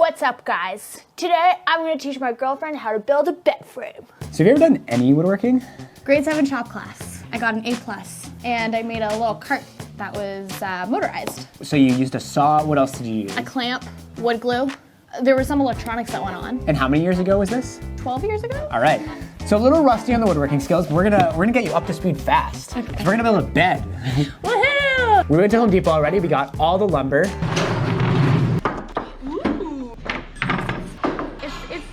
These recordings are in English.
What's up, guys? Today I'm going to teach my girlfriend how to build a bed frame. So have you ever done any woodworking? Grade 7 shop class. I got an A+, and I made a little cart that was motorized. So you used a saw, what else did you use? A clamp, wood glue. There was some electronics that went on. And how many years ago was this? 12 years ago? All right. So a little rusty on the woodworking skills, but we're gonna get you up to speed fast. Okay. 'Cause we're gonna build a bed. Woohoo! We went to Home Depot already, we got all the lumber. Ooh.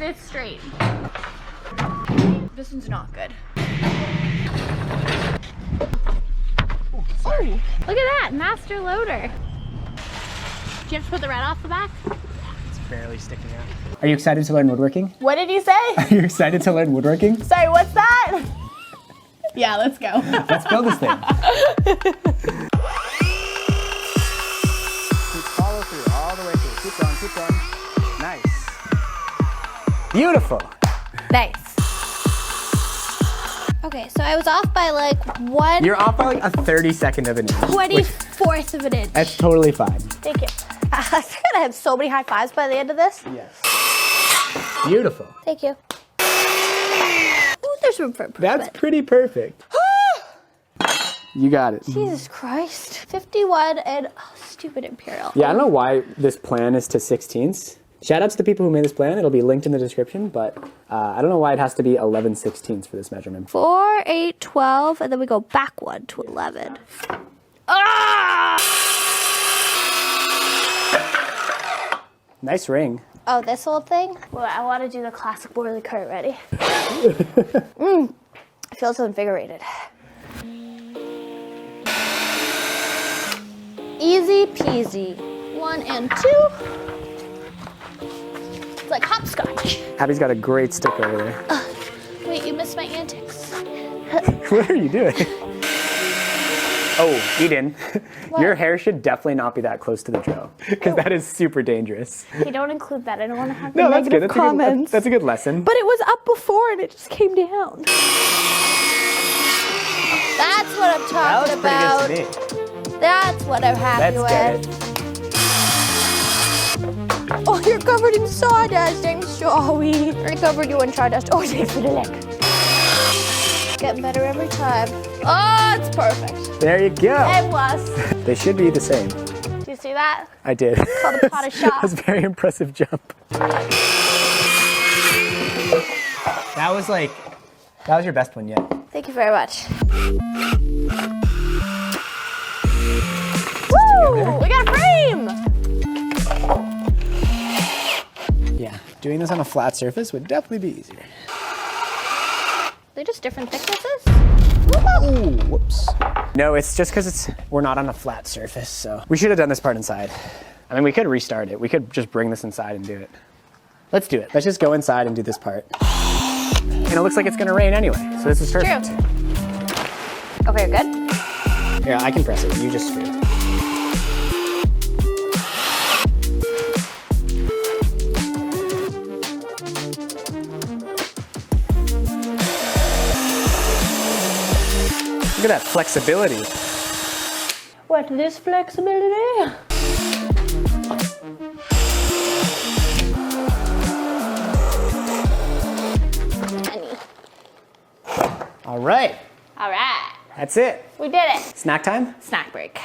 It's straight. This one's not good. Oh, look at that, master loader. Do you have to put the red off the back? It's barely sticking out. Are you excited to learn woodworking? What did you say? Are you excited to learn woodworking? Sorry, what's that? Yeah, let's go. Let's build this thing. Follow through, all the way through. Keep going, keep going. Nice. Beautiful. Nice. Okay, so I was off by like one. You're off by like a 32nd of an inch. 24th of an inch. That's totally fine. Thank you. I'm gonna have so many high fives by the end of this. Yes. Beautiful. Thank you. Ooh, there's room for improvement. That's pretty perfect. You got it. Jesus Christ. 51 and stupid Imperial. Yeah, I don't know why this plan is to 16ths. Shout out to the people who made this plan. It'll be linked in the description, but I don't know why it has to be 11/16ths for this measurement. 4, 8, 12, and then we go back 1 to 11. Ah! Nice ring. Oh, this old thing? Well, I want to do the classic boiler cart. Ready? I feel so invigorated. Easy peasy. 1 and 2. It's like hopscotch. Abby's got a great stick over there. Wait, you missed my antics. What are you doing? Oh, Eden, your hair should definitely not be that close to the drill, because that is super dangerous. Hey, don't include that. I don't want to have No, that's good. negative That's comments. that's a good lesson. But it was up before and it just came down. That's what I'm talking about. That was pretty good to me. That's what I'm happy Let's with. get it. Oh, you're covered in sawdust. I'm sorry. I covered you in sawdust. Oh, thanks for the lick. Getting better every time. Oh, it's perfect. There you go. And plus. They should be the same. Do you see that? I did. It's called a pot of shot. That was a very impressive jump. That was your best one yet. Thank you very much. Woo! We got a frame! Yeah, doing this on a flat surface would definitely be easier. They're just different thicknesses? Ooh, whoops. No, it's just because we're not on a flat surface, so. We should have done this part inside. I mean, we could restart it. We could just bring this inside and do it. Let's do it. Let's just go inside and do this part. And it looks like it's gonna rain anyway, so this is perfect. True. Okay, you're good? Yeah, I can press it. You just screw. Look at that flexibility. What is flexibility? All right. All right. That's it. We did it. Snack time? Snack break.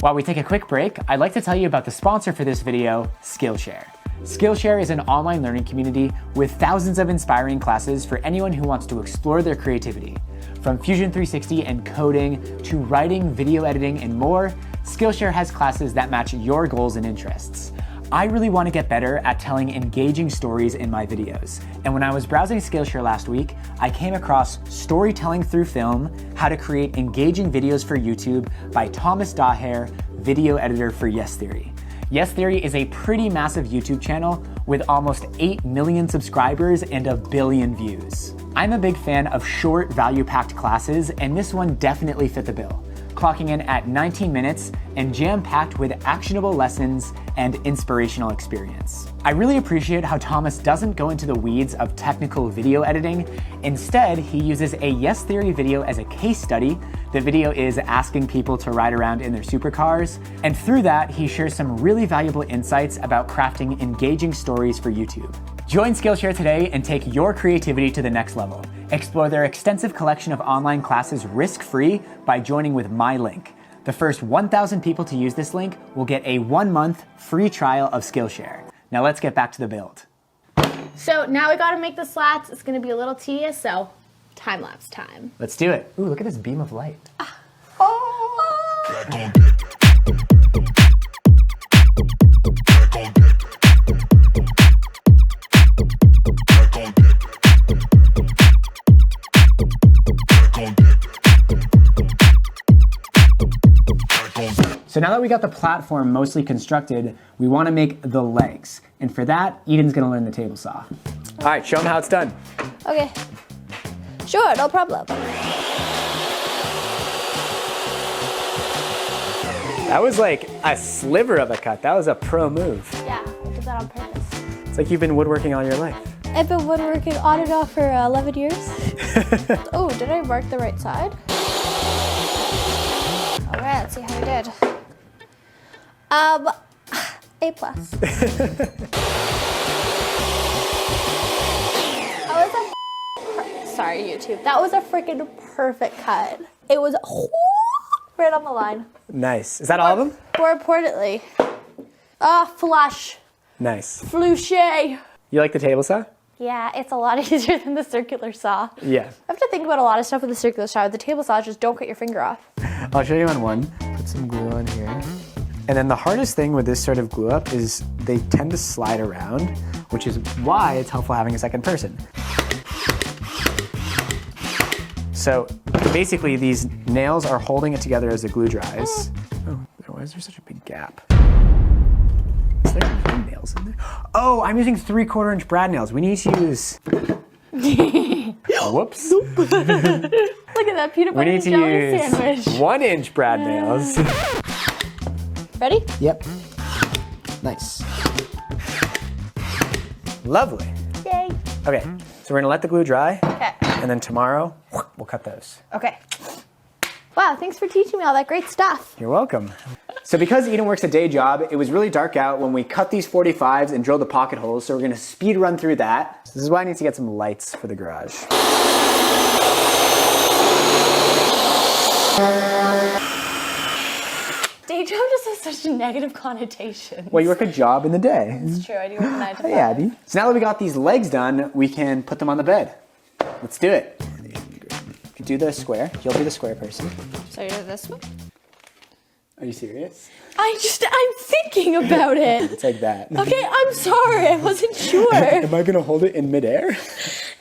While we take a quick break, I'd like to tell you about the sponsor for this video, Skillshare. Skillshare is an online learning community with thousands of inspiring classes for anyone who wants to explore their creativity. From Fusion 360 and coding to writing, video editing, and more, Skillshare has classes that match your goals and interests. I really want to get better at telling engaging stories in my videos. And when I was browsing Skillshare last week, I came across Storytelling Through Film, How to Create Engaging Videos for YouTube by Thomas Daher, video editor for Yes Theory. Yes Theory is a pretty massive YouTube channel with almost 8 million subscribers and 1 billion views. I'm a big fan of short, value-packed classes, and this one definitely fit the bill. clocking in at 19 minutes and jam-packed with actionable lessons and inspirational experience. I really appreciate how Thomas doesn't go into the weeds of technical video editing. Instead, he uses a Yes Theory video as a case study. The video is asking people to ride around in their supercars, and through that, he shares some really valuable insights about crafting engaging stories for YouTube. Join Skillshare today and take your creativity to the next level. Explore their extensive collection of online classes risk-free by joining with my link. The first 1,000 people to use this link will get a 1-month free trial of Skillshare. Now let's get back to the build. So now we gotta make the slats. It's gonna be a little tedious, so time-lapse time. Let's do it. Ooh, look at this beam of light. So now that we got the platform mostly constructed, we want to make the legs. And for that, Eden's going to learn the table saw. All right, show them how it's done. Okay. Sure, no problem. That was like a sliver of a cut. That was a pro move. Yeah, I did that on purpose. It's like you've been woodworking all your life. I've been woodworking on and off for 11 years. Oh, did I mark the right side? All right, let's see how we did. A+. Sorry, YouTube. That was a freaking perfect cut. It was right on the line. Nice. Is that all of them? More importantly, flush. Nice. Flouché. You like the table saw? Yeah, it's a lot easier than the circular saw. Yeah. I have to think about a lot of stuff with the circular saw. With the table saw, just don't cut your finger off. I'll show you on one. Put some glue on here. And then the hardest thing with this sort of glue up is they tend to slide around, which is why it's helpful having a second person. So basically these nails are holding it together as the glue dries. Oh, why is there such a big gap? Is there no nails in there? Oh, I'm using 3/4 inch brad nails. We need to use... Whoops. Look at that peanut butter and jelly sandwich. 1 inch brad nails. Ready? Yep. Nice. Lovely. Yay. Okay, so we're gonna let the glue dry. Okay. And then tomorrow, we'll cut those. Okay. Wow, thanks for teaching me all that great stuff. You're welcome. So because Eden works a day job, it was really dark out when we cut these 45s and drilled the pocket holes, so we're gonna speed run through that. This is why I need to get some lights for the garage. Day job just has such a negative connotation. Well, you work a job in the day. It's true, I do work 9 to 5. Hey, Abby. So now that we got these legs done, we can put them on the bed. Let's do it. You do the square. You'll be the square person. So you do this one? Are you serious? I'm thinking about it. It's like that. Okay, I'm sorry, I wasn't sure. Am I gonna hold it in midair?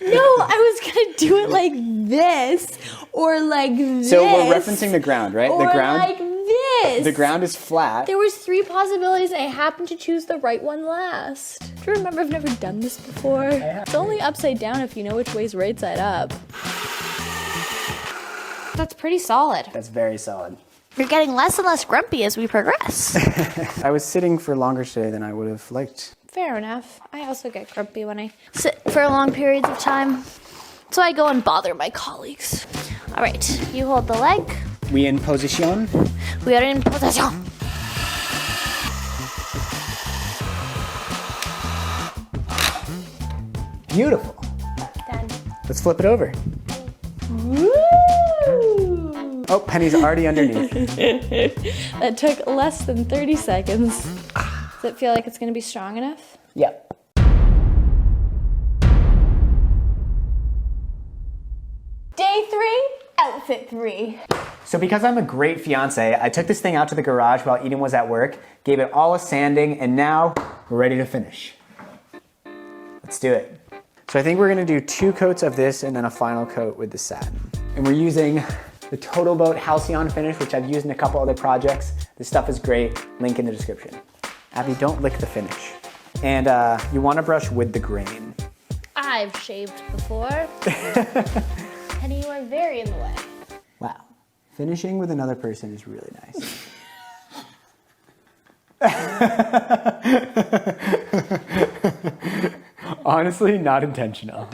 No, I was gonna do it like this, or like this. So we're referencing the ground, right? Or the ground. like this. The ground is flat. There was 3 possibilities and I happened to choose the right one last. Do you remember I've never done this before? It's only upside down if you know which way's right side up. That's pretty solid. That's very solid. You're getting less and less grumpy as we progress. I was sitting for longer today than I would have liked. Fair enough. I also get grumpy when I sit for long periods of time. So I go and bother my colleagues. All right, you hold the leg. We in position? We are in position. Beautiful. Done. Let's flip it over. Woo! Oh, Penny's already underneath. That took less than 30 seconds. Does it feel like it's gonna be strong enough? Yep. Day 3, outfit 3. So because I'm a great fiance, I took this thing out to the garage while Eden was at work, gave it all a sanding, and now we're ready to finish. Let's do it. So I think we're gonna do 2 coats of this and then a final coat with the satin. And we're using the Total Boat Halcyon finish, which I've used in a couple other projects. This stuff is great, link in the description. Abby, don't lick the finish. And you wanna brush with the grain. I've shaved before. And you are very in the way. Wow, Finishing with another person is really nice. Honestly, not intentional.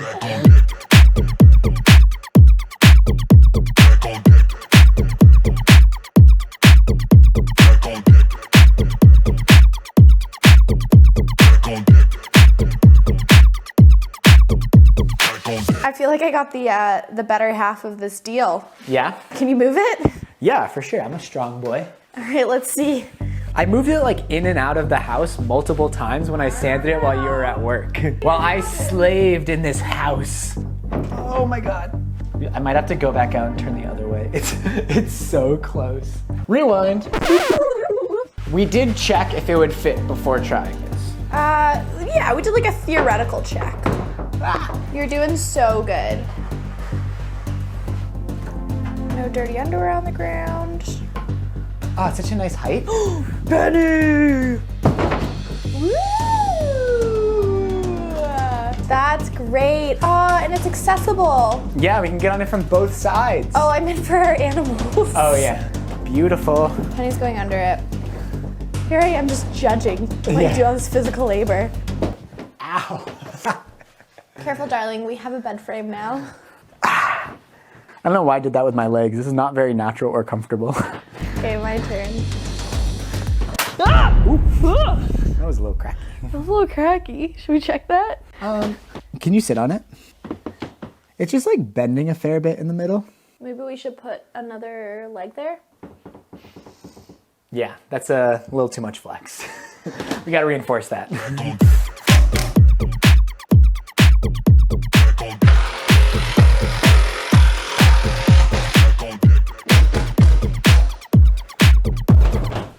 I feel like I got the better half of this deal. Yeah? Can you move it? Yeah, for sure. I'm a strong boy. All right, let's see. I moved it like in and out of the house multiple times when I sanded it while you were at work. While I slaved in this house. Oh my God. I might have to go back out and turn the other way. It's so close. Rewind. We did check if it would fit before trying this. Yeah, we did like a theoretical check. You're doing so good. No dirty underwear on the ground. Oh, it's such a nice height. Benny! Woo! That's great. Oh, and it's accessible. Yeah, we can get on it from both sides. Oh, I meant for our animals. Oh yeah, beautiful. Penny's going under it. Here I am just judging when you do all this physical labor. Ow. Careful, darling, we have a bed frame now. I don't know why I did that with my legs. This is not very natural or comfortable. Okay, my turn. That was a little cracky. That was a little cracky. Should we check that? Can you sit on it? It's just like bending a fair bit in the middle. Maybe we should put another leg there. Yeah, that's a little too much flex. We gotta reinforce that.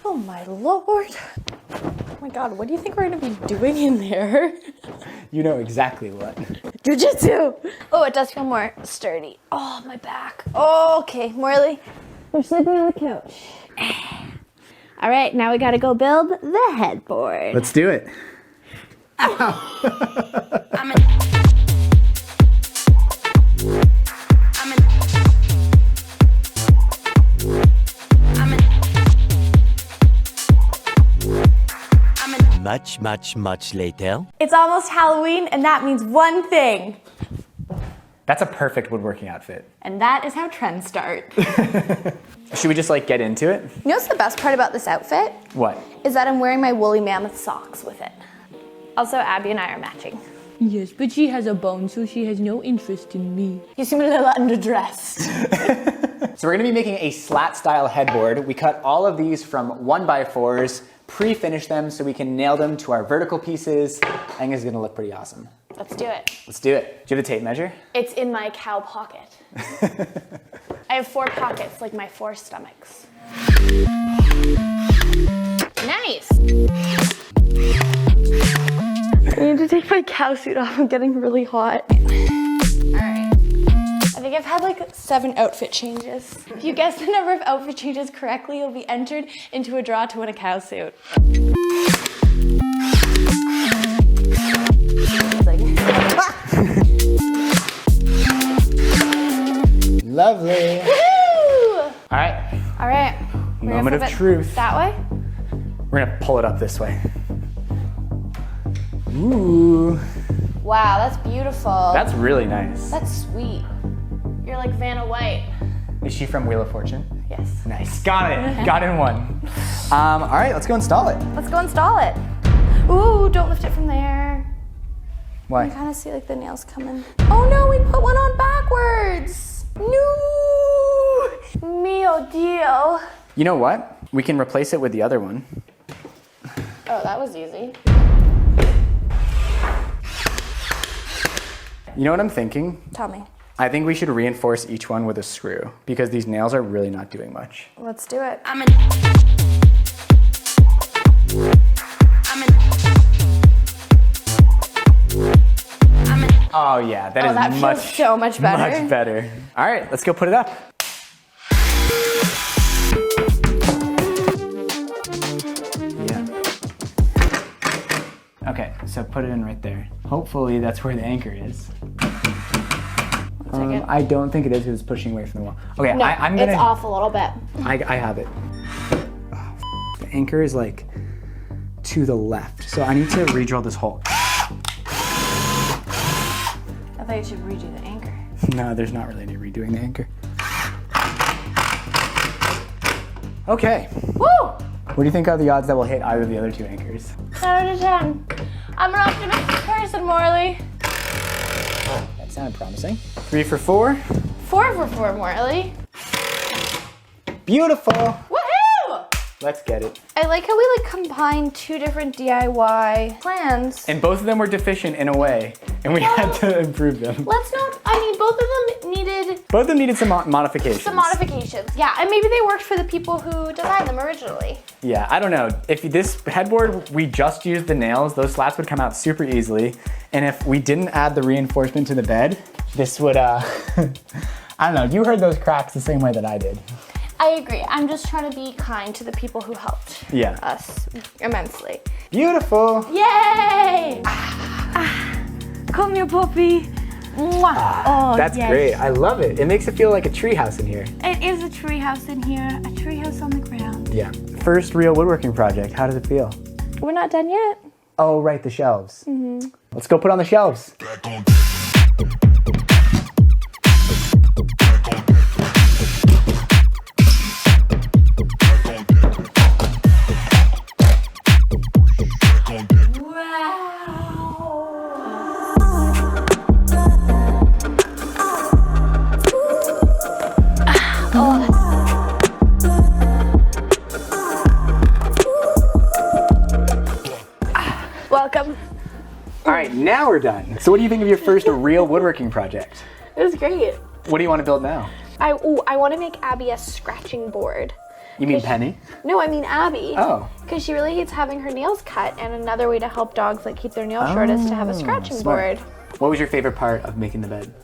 Oh my Lord. Oh my God, what do you think we're gonna be doing in there? You know exactly what. Jiu-jitsu! Oh, it does feel more sturdy. Oh, my back. Oh, okay, Morley, we're sleeping on the couch. All right, now we gotta go build the headboard. Let's do it. Much later. It's almost Halloween, and that means one thing. That's a perfect woodworking outfit. And that is how trends start. Should we just like get into it? You know what's the best part about this outfit? What? Is that I'm wearing my woolly mammoth socks with it. Also, Abby and I are matching. Yes, but she has a bone, so she has no interest in me. You seem a little underdressed. So we're gonna be making a slat style headboard. We cut all of these from 1x4s, pre-finish them so we can nail them to our vertical pieces. I think it's gonna look pretty awesome. Let's do it. Let's do it. Do you have a tape measure? It's in my cow pocket. I have 4 pockets, like my 4 stomachs. Nice. I need to take my cow suit off. I'm getting really hot. All right. I think I've had like 7 outfit changes. If you guess the number of outfit changes correctly, you'll be entered into a draw to win a cow suit. Lovely. Woo! All right. All right. We're gonna Moment of flip it truth. That way? We're gonna pull it up this way. Ooh. Wow, that's beautiful. That's really nice. That's sweet. You're like Vanna White. Is she from Wheel of Fortune? Yes. Nice. Got it. Got in one. All right, let's go install it. Let's go install it. Ooh, don't lift it from there. Why? I kind of see like the nails coming. Oh no, we put one on backwards. No. Mio Dio. You know what? We can replace it with the other one. Oh, that was easy. You know what I'm thinking? Tell me. I think we should reinforce each one with a screw because these nails are really not doing much. Let's do it. Oh yeah, that is feels so much better. Much better. All right, let's go put it up. Yeah. Okay, so put it in right there. Hopefully that's where the anchor is. second. I don't think it is because it's pushing away from the wall. Okay, No, I'm gonna. it's off a little bit. I have it. The anchor is like to the left, so I need to re-drill this hole. I thought you should redo the anchor. No, there's not really any redoing the anchor. Okay. Woo! What do you think are the odds that we'll hit either of the other two anchors? 10 out of 10. I'm an optimistic person, Morley. That sounded promising. 3 for 4. 4 for 4, Morley. Beautiful. Woohoo! Let's get it. I like how we combined 2 different DIY plans. And both of them were deficient in a way, and we had to improve them. Let's not, I mean, both of them needed Both of them needed some modifications. some modifications. Yeah, and maybe they worked for the people who designed them originally. Yeah, I don't know. If this headboard, we just used the nails, those slats would come out super easily. And if we didn't add the reinforcement to the bed, this would, I don't know, you heard those cracks the same way that I did. I agree. I'm just trying to be kind to the people who helped us immensely. Beautiful. Yay! Come here, puppy. Mwah. Oh, That's yes. great. I love it. It makes it feel like a tree house in here. It is a tree house in here, a tree house on the ground. Yeah. First real woodworking project. How does it feel? We're not done yet. Oh, right, the shelves. Let's go put on the shelves. Welcome. All right, now we're done. So what do you think of your first real woodworking project? It was great. What do you want to build now? I want to make Abby a scratching board. You mean Penny? No, I mean Abby. Oh. Because she really hates having her nails cut, and another way to help dogs keep their nails short is to have a scratching smart. board. What was your favorite part of making the bed?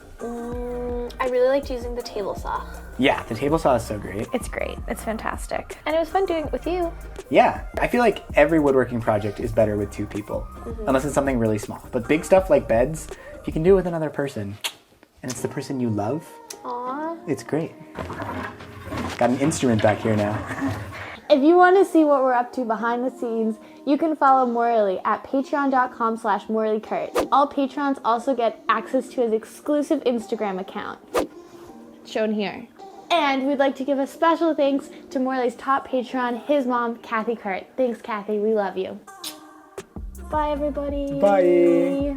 I really liked using the table saw. Yeah, the table saw is so great. It's great. It's fantastic. And it was fun doing it with you. Yeah, I feel like every woodworking project is better with 2 people, unless it's something really small. But big stuff like beds, if you can do it with another person, and it's the person you love, Aww. it's great. Got an instrument back here now. If you want to see what we're up to behind the scenes, you can follow Morley at patreon.com/MorleyKurt. All patrons also get access to his exclusive Instagram account, shown here. And we'd like to give a special thanks to Morley's top patron, his mom, Kathy Kurt. Thanks, Kathy. We love you. Bye, everybody. Bye.